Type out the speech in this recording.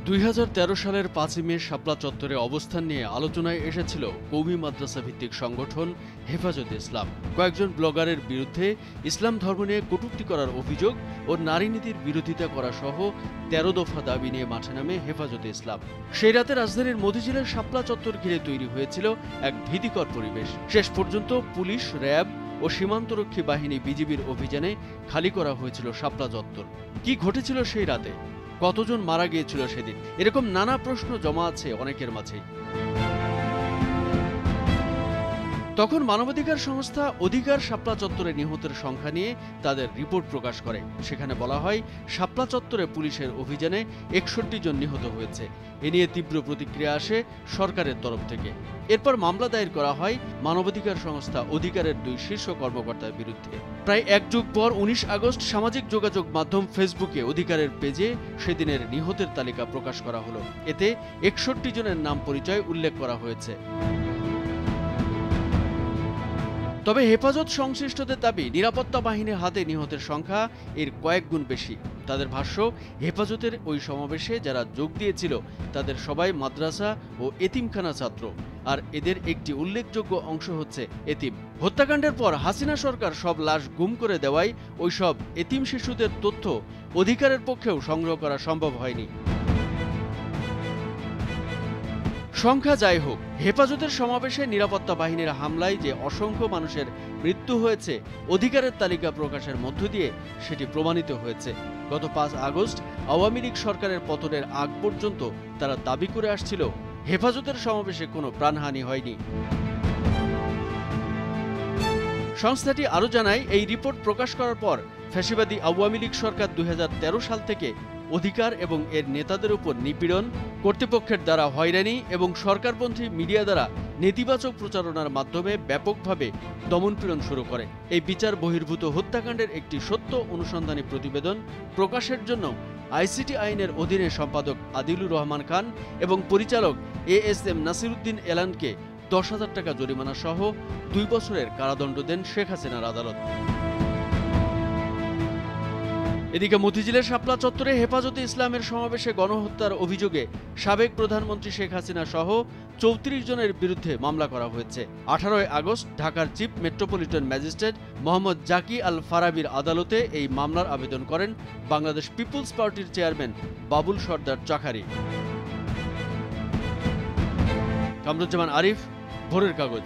2013 সালের 5ই মে শাপলা চত্বরে অবস্থান নিয়ে আলোচনায় এসেছিল কওমি মাদ্রাসা ভিত্তিক সংগঠন হেফাজতে ইসলাম। কয়েকজন ব্লগারের বিরুদ্ধে ইসলাম ধর্ম নিয়ে কটূক্তি করার অভিযোগ ও নারী নীতির বিরোধিতা করা সহ 13 দফা দাবি নিয়ে মাঠে নামে হেফাজতে ইসলাম। সেই রাতে রাজধানীর মতিঝিলের শাপলা চত্বর ঘিরে তৈরি হয়েছিল এক ভীতিকর পরিবেশ। শেষ পর্যন্ত পুলিশ, র্যাব ও সীমান্তরক্ষী বাহিনী বিজিবির অভিযানে খালি করা হয়েছিল শাপলা চত্বর। কি ঘটেছিল সেই রাতে? কতজন মারা গিয়েছিল সেদিন? এরকম নানা প্রশ্ন জমা আছে অনেকের মাঝে। তখন মানবাধিকার সংস্থা অধিকার শাপলা চত্বরে নিহতের সংখ্যা নিয়ে তাদের রিপোর্ট প্রকাশ করে। সেখানে বলা হয়, শাপলা চত্বরে পুলিশের অভিযানে 61 জন নিহত হয়েছে। এ নিয়ে তীব্র প্রতিক্রিয়া আসে সরকারের তরফ থেকে। এরপর মামলা দায়ের করা হয় মানবাধিকার সংস্থা অধিকারের 2 শীর্ষ কর্মকর্তার বিরুদ্ধে। প্রায় এক যুগ পর 19 আগস্ট সামাজিক যোগাযোগ মাধ্যম ফেসবুকে অধিকারের পেজে সেদিনের নিহতের তালিকা প্রকাশ করা হলো। এতে 61 জনের নাম পরিচয় উল্লেখ করা হয়েছে। তবে হেফাজত সংশ্লিষ্টদের দাবি, নিরাপত্তা বাহিনীর হাতে নিহতের সংখ্যা এর কয়েক গুণ বেশি। তাদের ভাষ্য, হেফাজতের ওই সমাবেশে যারা যোগ দিয়েছিল তাদের সবাই মাদ্রাসা ও এতিমখানা ছাত্র, আর এদের একটি উল্লেখযোগ্য অংশ হচ্ছে এতিম। হত্যাকাণ্ডের পর হাসিনা সরকার সব লাশ গুম করে দেওয়ায় ওই সব এতিম শিশুদের তথ্য অধিকারের পক্ষেও সংগ্রহ করা সম্ভব হয়নি। সংখ্যা যাই হোক, হেফাজতের সমাবেশে নিরাপত্তা বাহিনীর হামলায় যে অসংখ্য মানুষের মৃত্যু হয়েছে, অধিকারের তালিকা প্রকাশের মধ্য দিয়ে সেটি প্রমাণিত হয়েছে। গত 5 আগস্ট আওয়ামী লীগ সরকারের পতনের আগ পর্যন্ত তারা দাবি করে আসছিল হেফাজতের সমাবেশে কোনো প্রাণহানি হয়নি। সংস্থাটি আরও জানায়, এই রিপোর্ট প্রকাশ করার পর ফ্যাসিবাদী আওয়ামী লীগ সরকার 2013 সাল থেকে অধিকার এবং এর নেতাদের উপর নিপীড়ন, কর্তৃপক্ষের দ্বারা হয়রানি এবং সরকারপন্থী মিডিয়া দ্বারা নেতিবাচক প্রচারণার মাধ্যমে ব্যাপকভাবে দমনপীড়ন শুরু করে। এই বিচার বহির্ভূত হত্যাকাণ্ডের একটি সত্য অনুসন্ধানী প্রতিবেদন প্রকাশের জন্য আইসিটি আইনের অধীনে সম্পাদক আদিলুর রহমান খান এবং পরিচালক ASM নাসিরউদ্দিন এলানকে 10,000 টাকা জরিমানা সহ 2 বছরের কারাদণ্ড দেন শেখ হাসিনার আদালত। এদিকে মতিঝিলের শাপলা চত্বরে হেফাজতে ইসলামের সমাবেশে গণহত্যার অভিযোগে সাবেক প্রধানমন্ত্রী শেখ হাসিনা সহ 34 জনের বিরুদ্ধে মামলা করা হয়েছে। 18 আগস্ট ঢাকার chief metropolitan magistrate Mohammad Zaki Al ফারাবির আদালতে এই মামলার আবেদন করেন বাংলাদেশ পিপলস পার্টির চেয়ারম্যান বাবুল সরদার চাকারি। কামরুজ্জামান আরিফ, ভোরের কাগজ।